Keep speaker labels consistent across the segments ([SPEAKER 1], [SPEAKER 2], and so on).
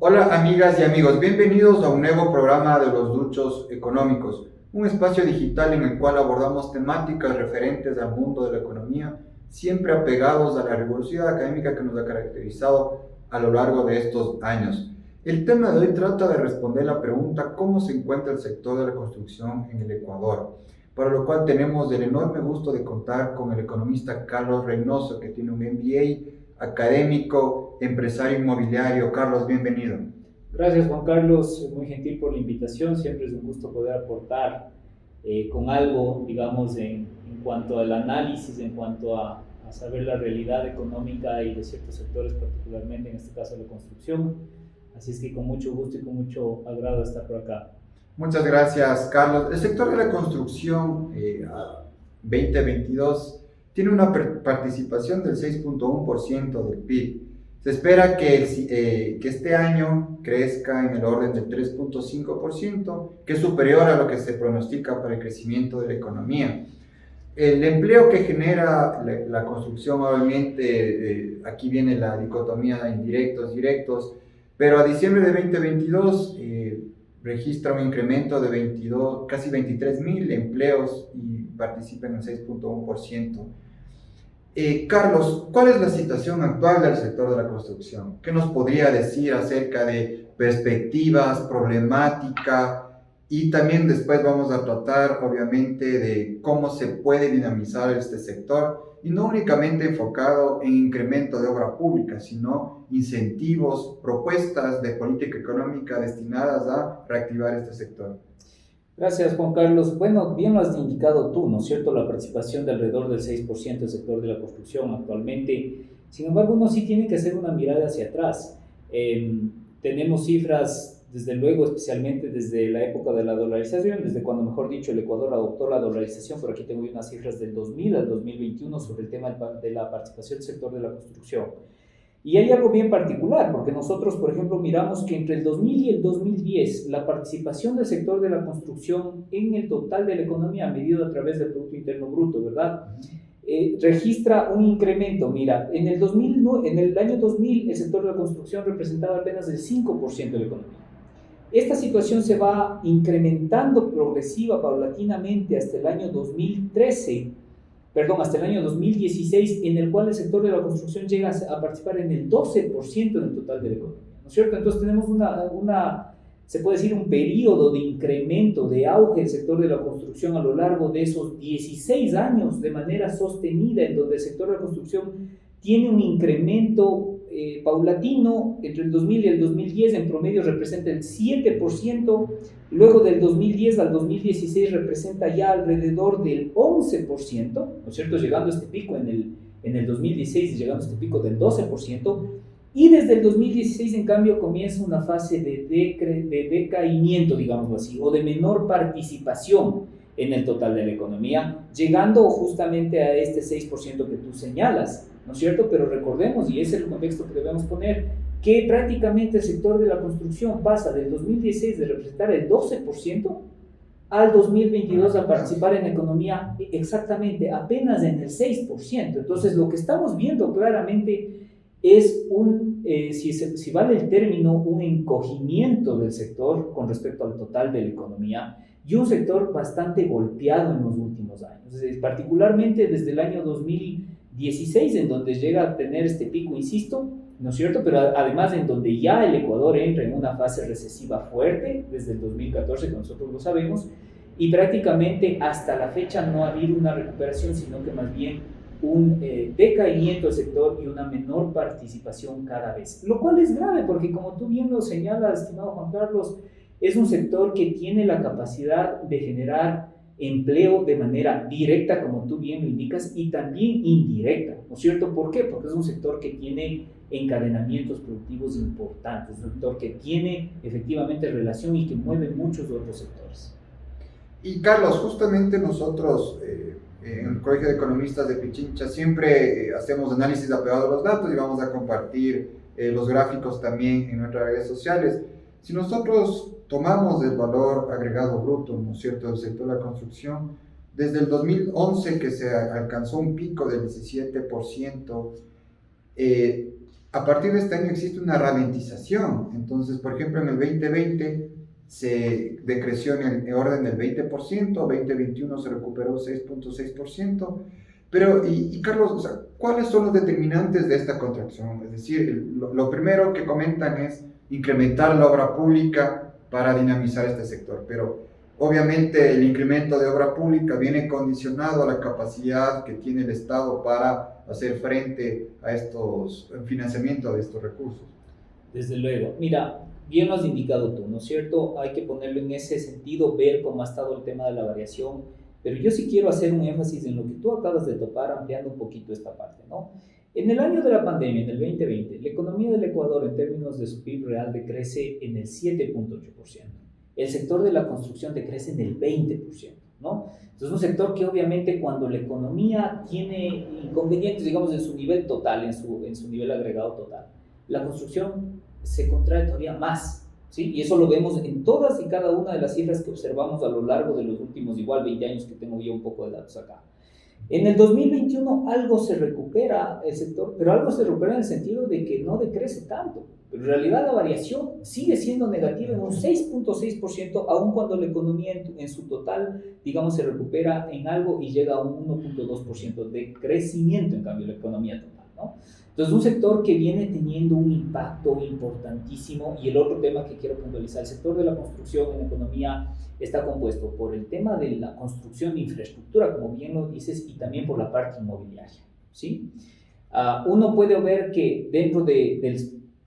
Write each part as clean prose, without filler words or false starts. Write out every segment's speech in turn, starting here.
[SPEAKER 1] Hola amigas y amigos, bienvenidos a un nuevo programa de los Duchos Económicos, un espacio digital en el cual abordamos temáticas referentes al mundo de la economía, siempre apegados a la rigurosidad académica que nos ha caracterizado a lo largo de estos años. El tema de hoy trata de responder la pregunta ¿cómo se encuentra el sector de la construcción en el Ecuador? Para lo cual tenemos el enorme gusto de contar con el economista Carlos Reynoso, que tiene un MBA académico, empresario inmobiliario. Carlos, bienvenido.
[SPEAKER 2] Gracias, Juan Carlos, muy gentil por la invitación. Siempre es un gusto poder aportar con algo, digamos, en cuanto al análisis, en cuanto a saber la realidad económica y de ciertos sectores, particularmente en este caso la construcción. Así es que con mucho gusto y con mucho agrado estar por acá.
[SPEAKER 1] Muchas gracias, Carlos. El sector de la construcción 2022 tiene una participación del 6.1% del PIB. Se espera que este año crezca en el orden del 3.5%, que es superior a lo que se pronostica para el crecimiento de la economía. El empleo que genera la construcción, obviamente, aquí viene la dicotomía indirectos, directos, pero a diciembre de 2022 registra un incremento de 22, casi 23.000 empleos y participa en el 6.1%. Carlos, ¿cuál es la situación actual del sector de la construcción? ¿Qué nos podría decir acerca de perspectivas, problemática? Y también después vamos a tratar, obviamente, de cómo se puede dinamizar este sector y no únicamente enfocado en incremento de obra pública, sino incentivos, propuestas de política económica destinadas a reactivar este sector.
[SPEAKER 2] Gracias, Juan Carlos. Bueno, bien lo has indicado tú, ¿no es cierto? La participación de alrededor del 6% del sector de la construcción actualmente. Sin embargo, uno sí tiene que hacer una mirada hacia atrás. Tenemos cifras, desde luego, especialmente desde la época de la dolarización, desde cuando, mejor dicho, el Ecuador adoptó la dolarización. Por aquí tengo unas cifras del 2000 al 2021 sobre el tema de la participación del sector de la construcción. Y hay algo bien particular, porque nosotros, por ejemplo, miramos que entre el 2000 y el 2010, la participación del sector de la construcción en el total de la economía, medido a través del Producto Interno Bruto, ¿verdad? Registra un incremento. Mira, en el año 2000, el sector de la construcción representaba apenas el 5% de la economía. Esta situación se va incrementando paulatinamente hasta el año 2013, hasta el año 2016, en el cual el sector de la construcción llega a participar en el 12% del total de la economía, ¿no es cierto? Entonces tenemos se puede decir, un periodo de incremento, de auge del sector de la construcción a lo largo de esos 16 años de manera sostenida, en donde el sector de la construcción tiene un incremento paulatino. Entre el 2000 y el 2010 en promedio representa el 7%, luego del 2010 al 2016 representa ya alrededor del 11%, ¿no es cierto? Llegando a este pico en el 2016, llegando a este pico del 12%, y desde el 2016 en cambio comienza una fase de decaimiento, digámoslo así, o de menor participación en el total de la economía, llegando justamente a este 6% que tú señalas, ¿no es cierto? Pero recordemos, y ese es el contexto que debemos poner, que prácticamente el sector de la construcción pasa del 2016 de representar el 12% al 2022 a participar en la economía exactamente apenas en el 6%. Entonces, lo que estamos viendo claramente es si vale el término, un encogimiento del sector con respecto al total de la economía, y un sector bastante golpeado en los últimos años, particularmente desde el año 2016, en donde llega a tener este pico, insisto, ¿no es cierto? Pero además en donde ya el Ecuador entra en una fase recesiva fuerte, desde el 2014, que nosotros lo sabemos, y prácticamente hasta la fecha no ha habido una recuperación, sino que más bien un decaimiento del sector y una menor participación cada vez. Lo cual es grave, porque como tú bien lo señalas, estimado Juan Carlos, es un sector que tiene la capacidad de generar empleo de manera directa, como tú bien lo indicas, y también indirecta, ¿no es cierto? ¿Por qué? Porque es un sector que tiene encadenamientos productivos importantes, un sector que tiene efectivamente relación y que mueve muchos otros sectores.
[SPEAKER 1] Y Carlos, justamente nosotros en el Colegio de Economistas de Pichincha siempre hacemos análisis apegado a los datos y vamos a compartir los gráficos también en nuestras redes sociales. Si nosotros tomamos el valor agregado bruto, ¿no es cierto?, del sector de la construcción, desde el 2011 que se alcanzó un pico del 17%, a partir de este año existe una ralentización. Entonces, por ejemplo, en el 2020 se decreció en el orden del 20%, 2021 se recuperó 6.6%, pero, Carlos, o sea, ¿cuáles son los determinantes de esta contracción? Es decir, lo primero que comentan es incrementar la obra pública para dinamizar este sector, pero obviamente el incremento de obra pública viene condicionado a la capacidad que tiene el Estado para hacer frente a estos financiamiento de estos recursos.
[SPEAKER 2] Desde luego. Mira, bien lo has indicado tú, ¿no es cierto? Hay que ponerlo en ese sentido, ver cómo ha estado el tema de la variación, pero yo sí quiero hacer un énfasis en lo que tú acabas de topar, ampliando un poquito esta parte, ¿no? En el año de la pandemia, en el 2020, la economía del Ecuador en términos de su PIB real decrece en el 7.8%. El sector de la construcción decrece en el 20%, ¿no? Entonces, un sector que obviamente cuando la economía tiene inconvenientes, digamos, en su nivel total, en su nivel agregado total, la construcción se contrae todavía más, ¿sí? Y eso lo vemos en todas y cada una de las cifras que observamos a lo largo de los últimos, igual, 20 años que tengo yo un poco de datos acá. En el 2021 algo se recupera el sector, pero algo se recupera en el sentido de que no decrece tanto. Pero en realidad la variación sigue siendo negativa en un 6.6%, aun cuando la economía en su total, digamos, se recupera en algo y llega a un 1.2% de crecimiento, en cambio, la economía total, ¿no? Entonces, un sector que viene teniendo un impacto importantísimo. Y el otro tema que quiero puntualizar, el sector de la construcción en la economía está compuesto por el tema de la construcción de infraestructura, como bien lo dices, y también por la parte inmobiliaria, ¿sí? Uno puede ver que dentro del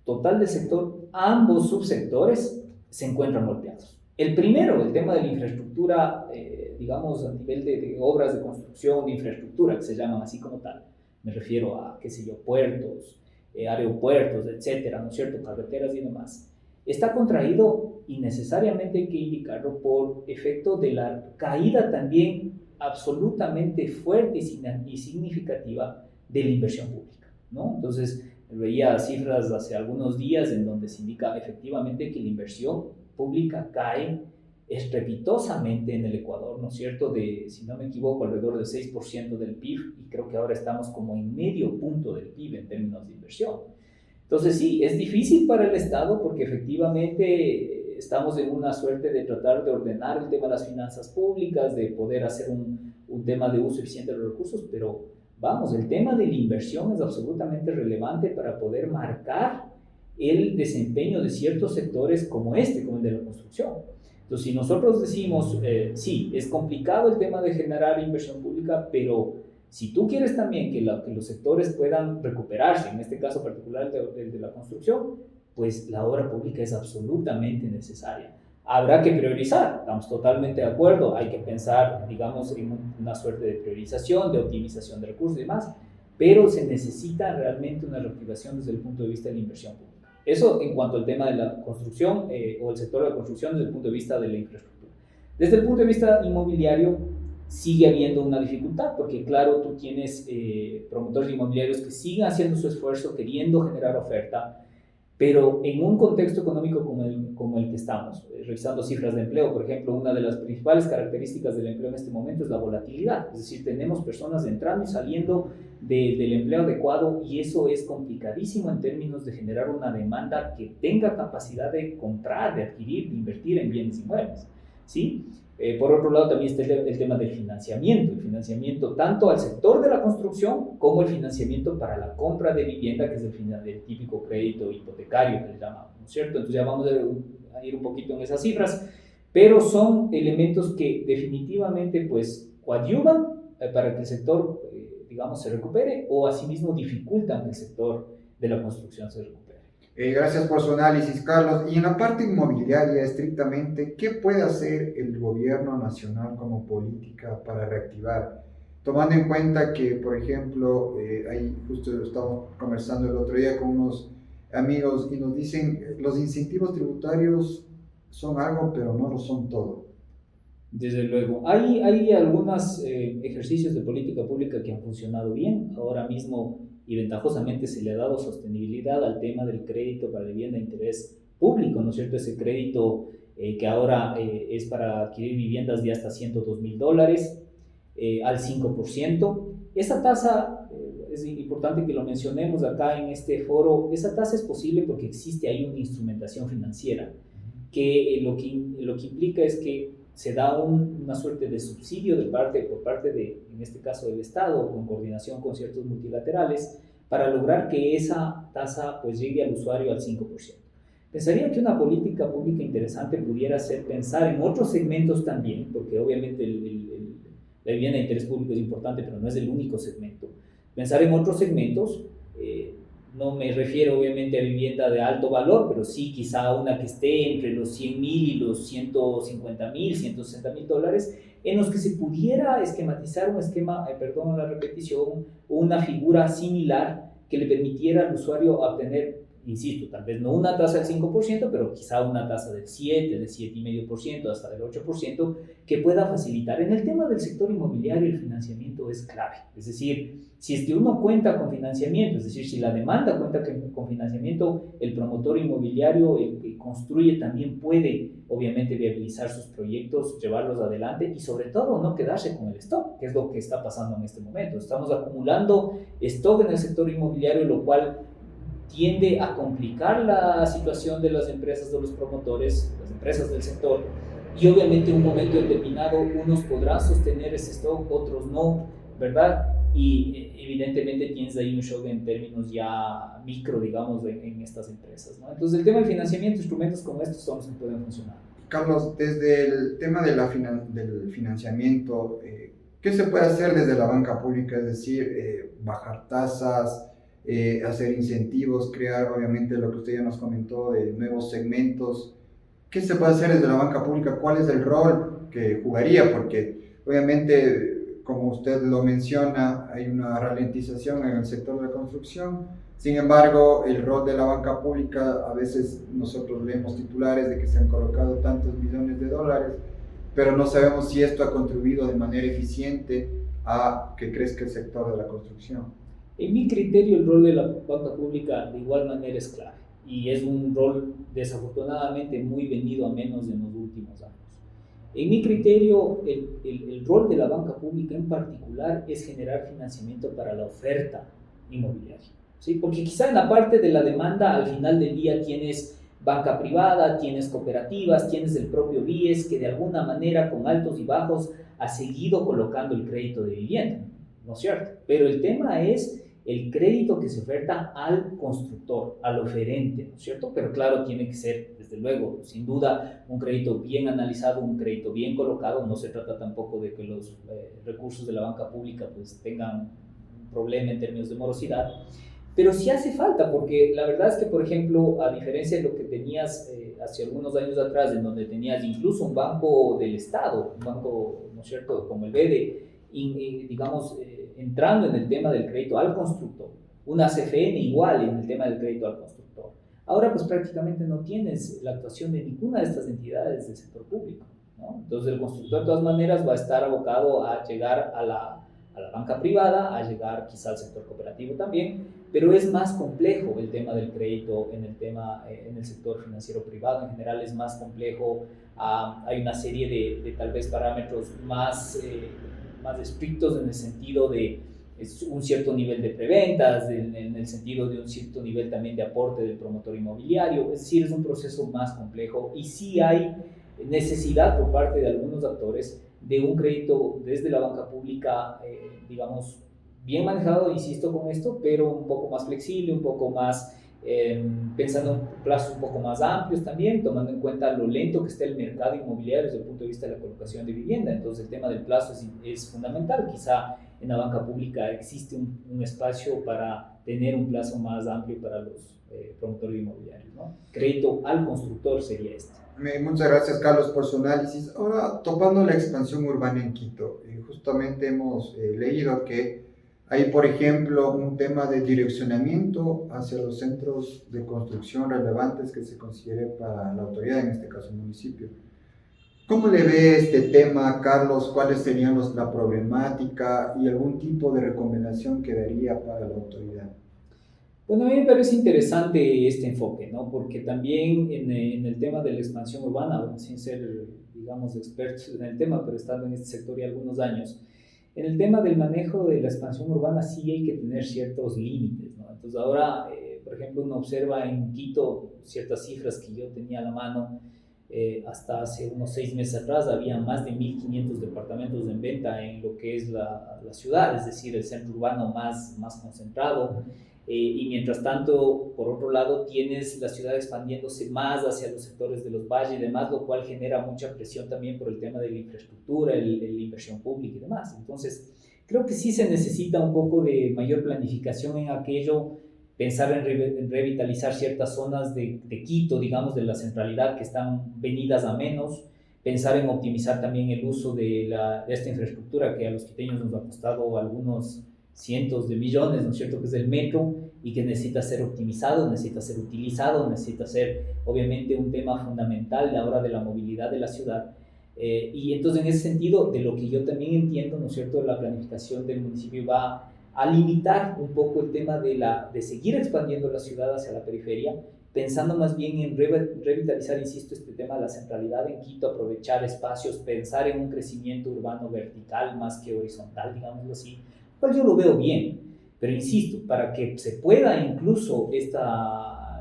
[SPEAKER 2] total del sector, ambos subsectores se encuentran golpeados. El primero, el tema de la infraestructura, digamos, a nivel de obras de construcción, de infraestructura, que se llaman así como tal. Me refiero a, qué sé yo, puertos, aeropuertos, etcétera, ¿no es cierto?, carreteras y demás. Está contraído, y necesariamente hay que indicarlo, por efecto de la caída también absolutamente fuerte y significativa de la inversión pública, ¿no? Entonces, veía cifras hace algunos días en donde se indica efectivamente que la inversión pública cae estrepitosamente en el Ecuador, ¿no es cierto?, de, si no me equivoco, alrededor del 6% del PIB, y creo que ahora estamos como en medio punto del PIB en términos de inversión. Entonces sí, es difícil para el Estado porque efectivamente estamos en una suerte de tratar de ordenar el tema de las finanzas públicas, de poder hacer un tema de uso eficiente de los recursos, pero vamos, el tema de la inversión es absolutamente relevante para poder marcar el desempeño de ciertos sectores como este, como el de la construcción. Entonces, si nosotros decimos, sí, es complicado el tema de generar inversión pública, pero si tú quieres también que los sectores puedan recuperarse, en este caso particular el de la construcción, pues la obra pública es absolutamente necesaria. Habrá que priorizar, estamos totalmente de acuerdo, hay que pensar, digamos, en una suerte de priorización, de optimización de recursos y demás, pero se necesita realmente una reactivación desde el punto de vista de la inversión pública. Eso en cuanto al tema de la construcción o el sector de la construcción desde el punto de vista de la infraestructura. Desde el punto de vista inmobiliario sigue habiendo una dificultad porque claro, tú tienes promotores inmobiliarios que siguen haciendo su esfuerzo queriendo generar oferta, pero en un contexto económico como el que estamos, revisando cifras de empleo, por ejemplo, una de las principales características del empleo en este momento es la volatilidad, es decir, tenemos personas entrando y saliendo del empleo adecuado y eso es complicadísimo en términos de generar una demanda que tenga capacidad de comprar, de adquirir, de invertir en bienes inmuebles, ¿sí? Por otro lado, también está el tema del el financiamiento tanto al sector de la construcción como el financiamiento para la compra de vivienda, que es el típico crédito hipotecario que le llamamos, ¿no es cierto? Entonces ya vamos a ir un poquito en esas cifras, pero son elementos que definitivamente pues coadyuvan para que el sector, digamos, se recupere o asimismo dificultan que el sector de la construcción se recupere.
[SPEAKER 1] Gracias por su análisis, Carlos. Y en la parte inmobiliaria, estrictamente, ¿qué puede hacer el gobierno nacional como política para reactivar? Tomando en cuenta que, por ejemplo, ahí justo estamos conversando el otro día con unos amigos y nos dicen los incentivos tributarios son algo, pero no lo son todo.
[SPEAKER 2] Desde luego, hay algunos ejercicios de política pública que han funcionado bien. Ahora mismo y ventajosamente se le ha dado sostenibilidad al tema del crédito para vivienda de interés público, ¿no es cierto? Ese crédito que ahora es para adquirir viviendas de hasta $102,000 al 5%. Esa tasa es importante que lo mencionemos acá en este foro, esa tasa es posible porque existe ahí una instrumentación financiera, que lo que implica es que se da una suerte de subsidio por parte de, en este caso, del Estado, con coordinación con ciertos multilaterales, para lograr que esa tasa pues llegue al usuario al 5%. Pensaría que una política pública interesante pudiera ser pensar en otros segmentos también, porque obviamente la vivienda de interés público es importante, pero no es el único segmento. Pensar en otros segmentos, no me refiero obviamente a vivienda de alto valor, pero sí quizá una que esté entre los 100,000 y los 150,000, 160,000 dólares, en los que se pudiera esquematizar un esquema, perdón la repetición, una figura similar que le permitiera al usuario obtener, insisto, tal vez no una tasa del 5%, pero quizá una tasa del 7, del 7,5%, hasta del 8%, que pueda facilitar. En el tema del sector inmobiliario, el financiamiento es clave. Es decir, si es que uno cuenta con financiamiento, es decir, si la demanda cuenta con financiamiento, el promotor inmobiliario, el que construye, también puede, obviamente, viabilizar sus proyectos, llevarlos adelante y, sobre todo, no quedarse con el stock, que es lo que está pasando en este momento. Estamos acumulando stock en el sector inmobiliario, lo cual tiende a complicar la situación de las empresas, de los promotores, las empresas del sector, y obviamente en un momento determinado unos podrán sostener ese stock, otros no, ¿verdad? Y evidentemente tienes ahí un shock en términos ya micro, digamos, en estas empresas, ¿no? Entonces el tema del financiamiento, instrumentos como estos son los que pueden funcionar.
[SPEAKER 1] Carlos, desde el tema de del financiamiento, ¿qué se puede hacer desde la banca pública? Es decir, bajar tasas, hacer incentivos, crear obviamente lo que usted ya nos comentó de nuevos segmentos. ¿Qué se puede hacer desde la banca pública? ¿Cuál es el rol que jugaría? Porque obviamente, como usted lo menciona, hay una ralentización en el sector de la construcción. Sin embargo, el rol de la banca pública, a veces nosotros leemos titulares de que se han colocado tantos millones de dólares, pero no sabemos si esto ha contribuido de manera eficiente a que crezca el sector de la construcción.
[SPEAKER 2] En mi criterio, el rol de la banca pública de igual manera es clave y es un rol desafortunadamente muy venido a menos en los últimos años. En mi criterio, el rol de la banca pública en particular es generar financiamiento para la oferta inmobiliaria, ¿sí? Porque quizá en la parte de la demanda al final del día tienes banca privada, tienes cooperativas, tienes el propio BIES que de alguna manera con altos y bajos ha seguido colocando el crédito de vivienda, ¿no es cierto? Pero el tema es el crédito que se oferta al constructor, al oferente, ¿no es cierto? Pero claro, tiene que ser, desde luego, sin duda, un crédito bien analizado, un crédito bien colocado. No se trata tampoco de que los recursos de la banca pública pues tengan un problema en términos de morosidad, pero sí hace falta, porque la verdad es que, por ejemplo, a diferencia de lo que tenías hace algunos años atrás, en donde tenías incluso un banco del Estado, un banco, ¿no es cierto?, como el BEDE, digamos, entrando en el tema del crédito al constructor, una CFN igual en el tema del crédito al constructor. Ahora pues prácticamente no tienes la actuación de ninguna de estas entidades del sector público, ¿no? Entonces el constructor de todas maneras va a estar abocado a llegar a la banca privada, a llegar quizá al sector cooperativo también, pero es más complejo el tema del crédito en el sector financiero privado. En general es más complejo, hay una serie de tal vez parámetros más estrictos en el sentido de un cierto nivel de preventas, en el sentido de un cierto nivel también de aporte del promotor inmobiliario. Es decir, es un proceso más complejo y sí hay necesidad por parte de algunos actores de un crédito desde la banca pública, digamos, bien manejado, insisto con esto, pero un poco más flexible, un poco más pensando en plazos un poco más amplios también, tomando en cuenta lo lento que está el mercado inmobiliario desde el punto de vista de la colocación de vivienda. Entonces el tema del plazo es fundamental. Quizá en la banca pública existe un espacio para tener un plazo más amplio para los promotores inmobiliarios, ¿no? Crédito al constructor sería este.
[SPEAKER 1] Muchas gracias, Carlos, por su análisis. Ahora, topando la expansión urbana en Quito, justamente hemos leído que hay, por ejemplo, un tema de direccionamiento hacia los centros de construcción relevantes que se considere para la autoridad, en este caso el municipio. ¿Cómo le ve este tema, Carlos? ¿Cuáles serían la problemática y algún tipo de recomendación que daría para la autoridad?
[SPEAKER 2] Bueno, a mí me parece interesante este enfoque, ¿no? Porque también en el tema de la expansión urbana, sin ser, digamos, expertos en el tema, pero estando en este sector ya algunos años, En el tema del manejo de la expansión urbana sí hay que tener ciertos límites, ¿no? Entonces ahora, por ejemplo, uno observa en Quito ciertas cifras que yo tenía a la mano. Hasta hace unos 6 meses atrás había más de 1.500 departamentos en venta en lo que es la ciudad, es decir, el centro urbano más concentrado. Y mientras tanto, por otro lado, tienes la ciudad expandiéndose más hacia los sectores de los valles y demás, lo cual genera mucha presión también por el tema de la infraestructura, la inversión pública y demás. Entonces, creo que sí se necesita un poco de mayor planificación en aquello, pensar en revitalizar ciertas zonas de Quito, digamos, de la centralidad que están venidas a menos, pensar en optimizar también el uso de esta infraestructura que a los quiteños nos ha costado algunos cientos de millones, ¿no es cierto?, que es el metro y que necesita ser optimizado, necesita ser utilizado, necesita ser obviamente un tema fundamental a la hora de la movilidad de la ciudad. Y entonces en ese sentido, de lo que yo también entiendo, ¿no es cierto?, la planificación del municipio va a limitar un poco el tema de seguir expandiendo la ciudad hacia la periferia, pensando más bien en revitalizar, insisto, este tema de la centralidad en Quito, aprovechar espacios, pensar en un crecimiento urbano vertical más que horizontal, digámoslo así, pues yo lo veo bien, pero insisto, para que se pueda incluso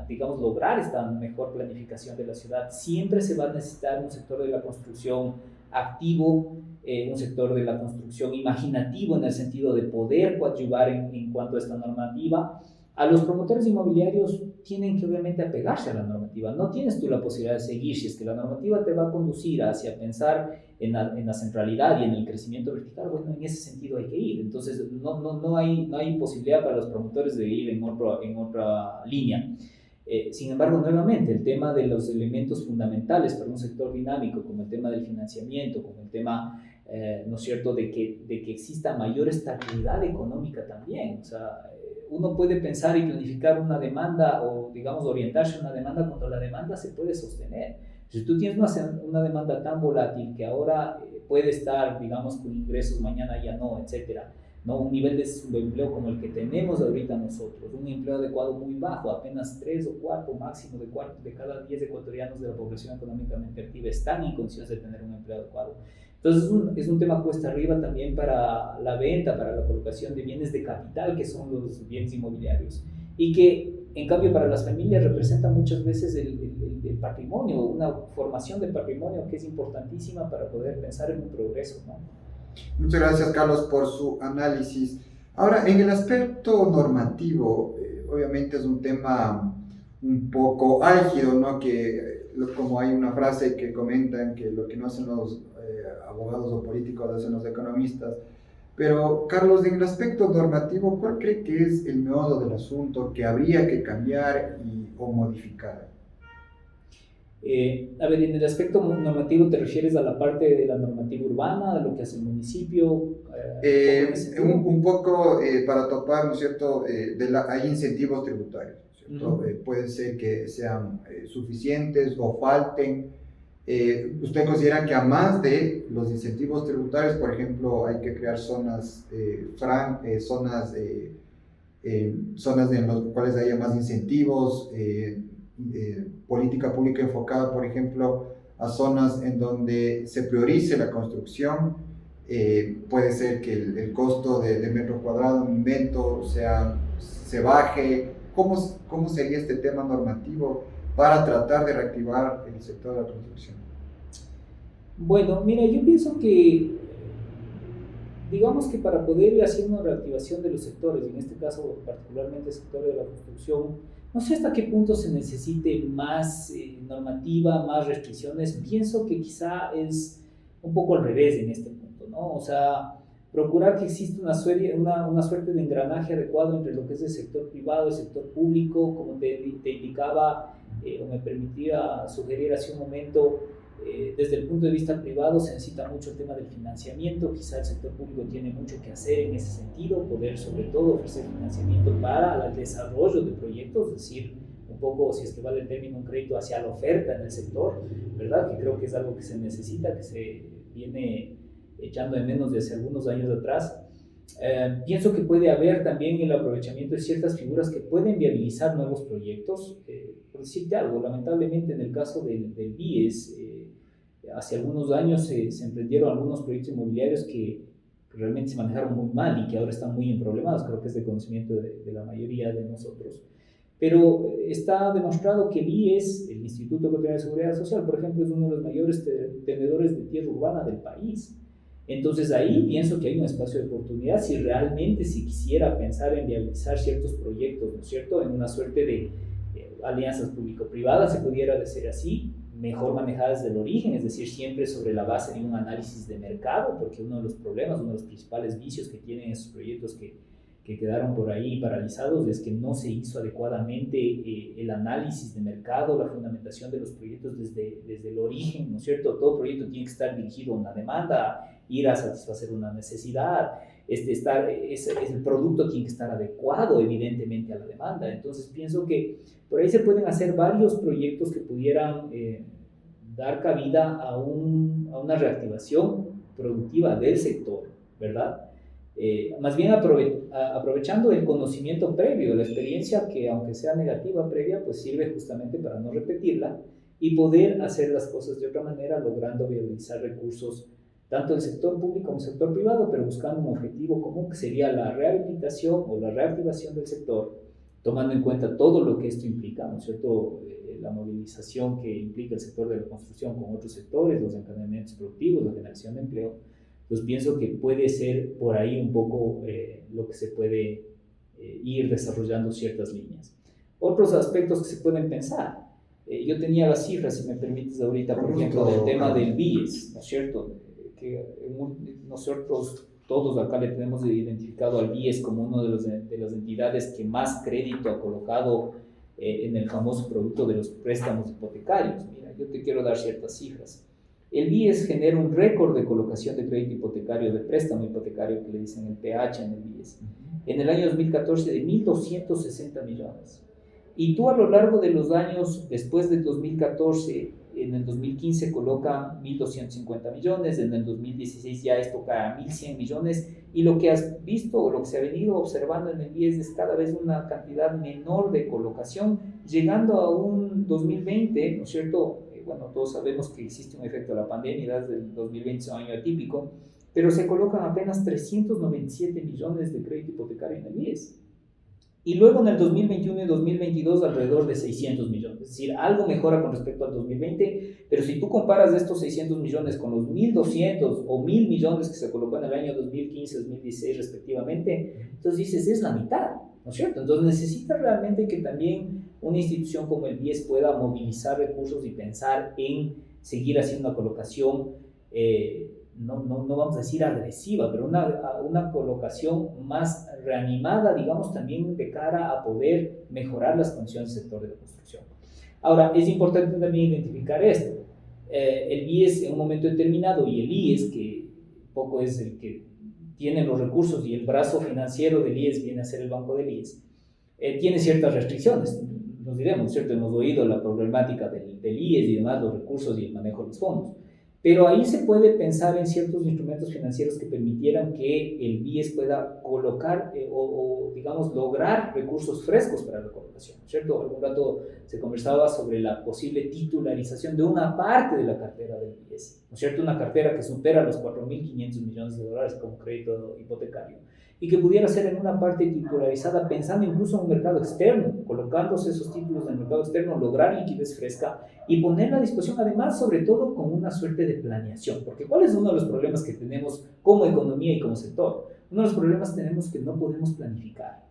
[SPEAKER 2] digamos, lograr esta mejor planificación de la ciudad, siempre se va a necesitar un sector de la construcción activo, un sector de la construcción imaginativo en el sentido de poder coadyuvar en cuanto a esta normativa. A los promotores inmobiliarios tienen que obviamente apegarse a la normativa. No tienes tú la posibilidad de seguir. Si es que la normativa te va a conducir hacia pensar en la centralidad y en el crecimiento vertical, bueno, en ese sentido hay que ir. Entonces no hay posibilidad para los promotores de ir en otra línea. Sin embargo, nuevamente, el tema de los elementos fundamentales para un sector dinámico, como el tema del financiamiento, como el tema, ¿no es cierto?, de que exista mayor estabilidad económica también. O sea, uno puede pensar y planificar una demanda o, digamos, orientarse a una demanda cuando la demanda se puede sostener. Si tú tienes una demanda tan volátil que ahora puede estar, digamos, con ingresos, mañana ya no, etcétera, ¿no? Un nivel de subempleo como el que tenemos ahorita nosotros, un empleo adecuado muy bajo, apenas 3 o 4 máximo de cada 10 ecuatorianos de la población económicamente activa están en condiciones de tener un empleo adecuado. Entonces es un tema cuesta arriba también para la venta, para la colocación de bienes de capital, que son los bienes inmobiliarios, y que en cambio para las familias representa muchas veces el patrimonio, una formación de patrimonio que es importantísima para poder pensar en un progreso, ¿no?
[SPEAKER 1] Muchas gracias, Carlos, por su análisis. Ahora, en el aspecto normativo, obviamente es un tema un poco álgido, ¿no? Como hay una frase que comentan que lo que no hacen los abogados o políticos hacen los economistas. Pero, Carlos, en el aspecto normativo, ¿cuál cree que es el meollo del asunto que habría que cambiar o modificar?
[SPEAKER 2] A ver, en el aspecto normativo, ¿te refieres a la parte de la normativa urbana, a lo que hace el municipio?
[SPEAKER 1] Un poco para topar, ¿no es cierto? Hay incentivos tributarios, ¿cierto? Puede ser que sean suficientes o falten. ¿Usted considera que a más de los incentivos tributarios, por ejemplo, hay que crear zonas en las cuales haya más incentivos, política pública enfocada, por ejemplo, a zonas en donde se priorice la construcción? Puede ser que el costo de metro cuadrado, un invento, se baje. ¿Cómo sería este tema normativo para tratar de reactivar el sector de la construcción?
[SPEAKER 2] Bueno, mira, yo pienso que, digamos que para poder ir haciendo una reactivación de los sectores, y en este caso particularmente el sector de la construcción, no sé hasta qué punto se necesite más normativa, más restricciones. Pienso que quizá es un poco al revés en este punto, ¿no? O sea, procurar que exista una suerte de engranaje adecuado entre lo que es el sector privado, el sector público, como te indicaba o me permitía sugerir hace un momento. Desde el punto de vista privado se necesita mucho el tema del financiamiento, quizá el sector público tiene mucho que hacer en ese sentido, poder sobre todo ofrecer financiamiento para el desarrollo de proyectos, es decir, un poco, si es que vale el término, un crédito hacia la oferta en el sector, ¿verdad? Que creo que es algo que se necesita, que se viene echando de menos desde algunos años atrás. Pienso que puede haber también el aprovechamiento de ciertas figuras que pueden viabilizar nuevos proyectos. Por decirte algo, lamentablemente en el caso del BIES, hace algunos años se emprendieron algunos proyectos inmobiliarios que realmente se manejaron muy mal y que ahora están muy emproblemados, creo que es de conocimiento de la mayoría de nosotros. Pero está demostrado que el IES, el Instituto Ecuatoriano de Seguridad Social, por ejemplo, es uno de los mayores tenedores de tierra urbana del país. Entonces ahí pienso que hay un espacio de oportunidad si realmente se quisiera pensar en viabilizar ciertos proyectos, ¿no es cierto? En una suerte de alianzas público-privadas, se pudiera decir así, mejor manejadas desde el origen, es decir, siempre sobre la base de un análisis de mercado, porque uno de los problemas, uno de los principales vicios que tienen esos proyectos que quedaron por ahí paralizados es que no se hizo adecuadamente el análisis de mercado, la fundamentación de los proyectos desde el origen, ¿no es cierto? Todo proyecto tiene que estar dirigido a una demanda, ir a satisfacer una necesidad, el producto tiene que estar adecuado evidentemente a la demanda. Entonces pienso que por ahí se pueden hacer varios proyectos que pudieran dar cabida a una reactivación productiva del sector, ¿verdad? Más bien aprovechando el conocimiento previo, la experiencia que aunque sea negativa previa, pues sirve justamente para no repetirla y poder hacer las cosas de otra manera, logrando viabilizar recursos tanto del sector público como del sector privado, pero buscando un objetivo común que sería la rehabilitación o la reactivación del sector, tomando en cuenta todo lo que esto implica, ¿no es cierto? La movilización que implica el sector de la construcción con otros sectores, los encadenamientos productivos, la generación de empleo. Pues pienso que puede ser por ahí un poco lo que se puede ir desarrollando ciertas líneas. Otros aspectos que se pueden pensar. Yo tenía las cifras, si me permites ahorita, por ejemplo, del tema del BIES, ¿no es cierto? Que nosotros todos acá le tenemos identificado al BIES como una de las entidades que más crédito ha colocado en el famoso producto de los préstamos hipotecarios. Mira, yo te quiero dar ciertas cifras. El BIES genera un récord de colocación de crédito hipotecario, de préstamo hipotecario, que le dicen el PH en el BIES, en el año 2014 de 1.260 millones. Y tú a lo largo de los años, después del 2014, en el 2015 coloca 1.250 millones, en el 2016 ya esto cae a 1.100 millones, y lo que has visto o lo que se ha venido observando en el BIES es cada vez una cantidad menor de colocación, llegando a un 2020, ¿no es cierto? Bueno, todos sabemos que existe un efecto de la pandemia, desde el 2020 es un año atípico, pero se colocan apenas 397 millones de crédito hipotecario en el IES. Y luego en el 2021 y 2022 alrededor de 600 millones. Es decir, algo mejora con respecto al 2020, pero si tú comparas estos 600 millones con los 1.200 o 1.000 millones que se colocó en el año 2015 y 2016 respectivamente, entonces dices, es la mitad, ¿no es cierto? Entonces necesita realmente que también una institución como el BIES pueda movilizar recursos y pensar en seguir haciendo una colocación, no vamos a decir agresiva, pero una colocación más reanimada, digamos, también de cara a poder mejorar las condiciones del sector de la construcción. Ahora, es importante también identificar esto. El BIES en un momento determinado y el IES, que poco es el que tiene los recursos y el brazo financiero del IES viene a ser el banco del IES, tiene ciertas restricciones. Nos diremos, ¿cierto? Hemos oído la problemática del IES y demás, los recursos y el manejo de los fondos. Pero ahí se puede pensar en ciertos instrumentos financieros que permitieran que el BIES pueda colocar digamos, lograr recursos frescos para la colocación, ¿cierto? Algún rato se conversaba sobre la posible titularización de una parte de la cartera del BIES, ¿no es cierto? Una cartera que supera los 4.500 millones de dólares como crédito hipotecario y que pudiera ser en una parte titularizada pensando incluso en un mercado externo, colocándose esos títulos en el mercado externo, lograr liquidez fresca y ponerla a disposición además sobre todo con una suerte de planeación, porque ¿cuál es uno de los problemas que tenemos como economía y como sector? Uno de los problemas que tenemos que no podemos planificar.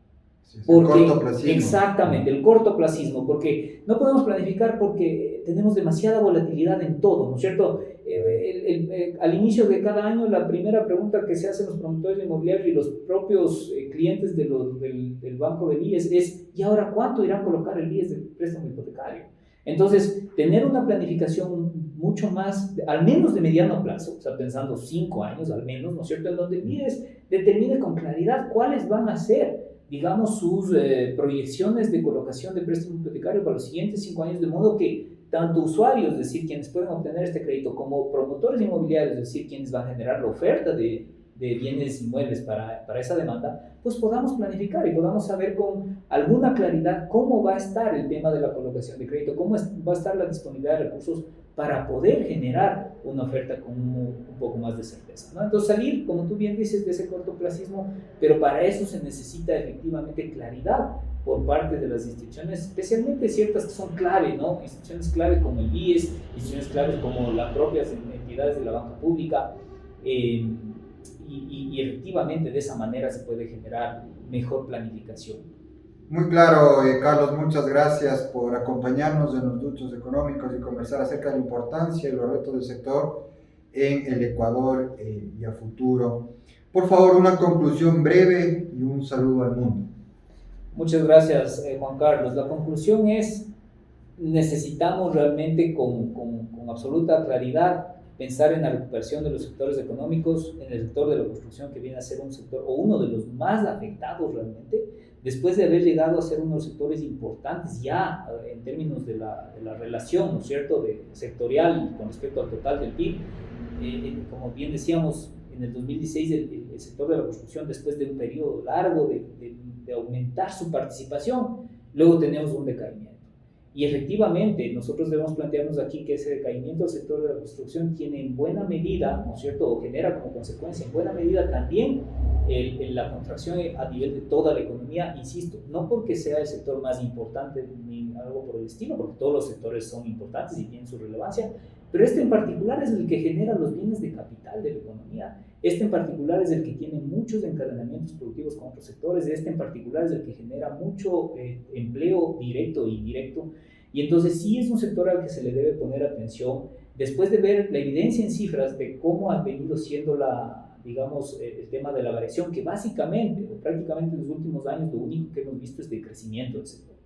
[SPEAKER 2] Porque, el cortoplacismo. Exactamente, el cortoplacismo, porque no podemos planificar porque tenemos demasiada volatilidad en todo, ¿no es cierto? Al inicio de cada año la primera pregunta que se hacen los promotores inmobiliarios y los propios clientes del banco del IES es ¿y ahora cuánto irán a colocar el IES del préstamo hipotecario? Entonces, tener una planificación mucho más, al menos de mediano plazo, o sea, pensando 5 años al menos, ¿no es cierto?, en donde el IES determine con claridad cuáles van a ser, digamos, sus proyecciones de colocación de préstamo hipotecario para los siguientes 5 años, de modo que tanto usuarios, es decir, quienes pueden obtener este crédito, como promotores inmobiliarios, es decir, quienes van a generar la oferta de bienes inmuebles para esa demanda, pues podamos planificar y podamos saber con alguna claridad cómo va a estar el tema de la colocación de crédito, cómo va a estar la disponibilidad de recursos para poder generar una oferta con un poco más de certeza, ¿no? Entonces salir, como tú bien dices, de ese cortoplacismo, pero para eso se necesita efectivamente claridad por parte de las instituciones, especialmente ciertas que son clave, ¿no? Instituciones clave como el BIES, instituciones clave como las propias entidades de la banca pública, y efectivamente de esa manera se puede generar mejor planificación.
[SPEAKER 1] Muy claro, Carlos, muchas gracias por acompañarnos en los Duchos Económicos y conversar acerca de la importancia y los retos del sector en el Ecuador y a futuro. Por favor, una conclusión breve y un saludo al mundo.
[SPEAKER 2] Muchas gracias, Juan Carlos. La conclusión es, necesitamos realmente con absoluta claridad pensar en la recuperación de los sectores económicos, en el sector de la construcción, que viene a ser un sector o uno de los más afectados realmente, después de haber llegado a ser uno de los sectores importantes ya en términos de la relación, ¿no es cierto?, sectorial con respecto al total del PIB. Como bien decíamos, en el 2016 el sector de la construcción, después de un periodo largo de aumentar su participación, luego tenemos un decaimiento. Y efectivamente, nosotros debemos plantearnos aquí que ese decaimiento del sector de la construcción tiene en buena medida, ¿no es cierto?, o genera como consecuencia en buena medida también la contracción a nivel de toda la economía, insisto, no porque sea el sector más importante ni algo por el estilo, porque todos los sectores son importantes y tienen su relevancia, pero este en particular es el que genera los bienes de capital de la economía. Este en particular es el que tiene muchos encadenamientos productivos con otros sectores. Este en particular es el que genera mucho empleo directo e indirecto. Y entonces sí es un sector al que se le debe poner atención. Después de ver la evidencia en cifras de cómo ha venido siendo el tema de la variación, que básicamente o prácticamente en los últimos años lo único que hemos visto es de crecimiento del sector.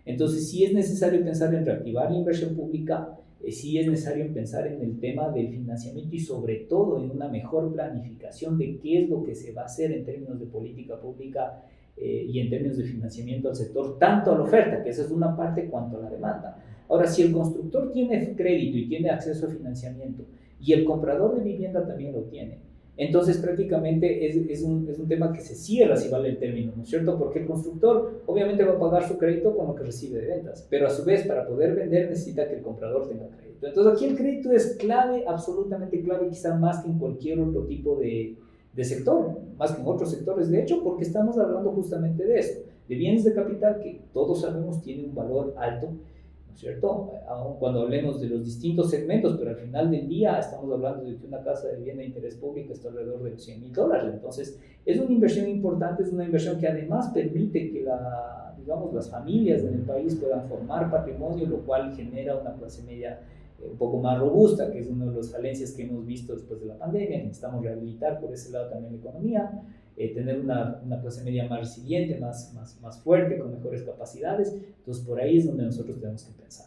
[SPEAKER 2] Entonces sí es necesario pensar en reactivar la inversión pública, sí es necesario pensar en el tema del financiamiento y sobre todo en una mejor planificación de qué es lo que se va a hacer en términos de política pública y en términos de financiamiento al sector, tanto a la oferta, que esa es una parte, cuanto a la demanda. Ahora, si el constructor tiene crédito y tiene acceso a financiamiento y el comprador de vivienda también lo tiene, entonces prácticamente es un tema que se cierra, si vale el término, ¿no es cierto? Porque el constructor obviamente va a pagar su crédito con lo que recibe de ventas, pero a su vez para poder vender necesita que el comprador tenga crédito. Entonces aquí el crédito es clave, absolutamente clave, quizá más que en cualquier otro tipo de sector, más que en otros sectores, de hecho, porque estamos hablando justamente de eso, de bienes de capital que todos sabemos tienen un valor alto, ¿no es cierto? Aun cuando hablemos de los distintos segmentos, pero al final del día estamos hablando de que una casa de vivienda de interés público está alrededor de los $100,000. Entonces, es una inversión importante, es una inversión que además permite que las familias en el país puedan formar patrimonio, lo cual genera una clase media un poco más robusta, que es una de las falencias que hemos visto después de la pandemia. Necesitamos rehabilitar por ese lado también la economía, tener una clase media más resiliente, más fuerte, con mejores capacidades. Entonces por ahí es donde nosotros tenemos que pensar.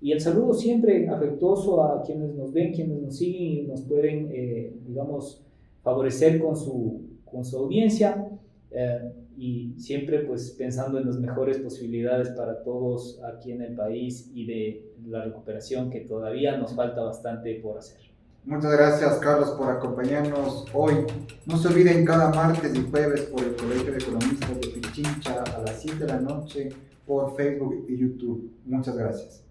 [SPEAKER 2] Y el saludo siempre afectuoso a quienes nos ven, quienes nos siguen y nos pueden, favorecer con su audiencia, y siempre pues pensando en las mejores posibilidades para todos aquí en el país y de la recuperación que todavía nos falta bastante por hacer.
[SPEAKER 1] Muchas gracias, Carlos, por acompañarnos hoy. No se olviden, cada martes y jueves por el Colegio de Economistas de Pichincha a las 7 de la noche por Facebook y YouTube. Muchas gracias.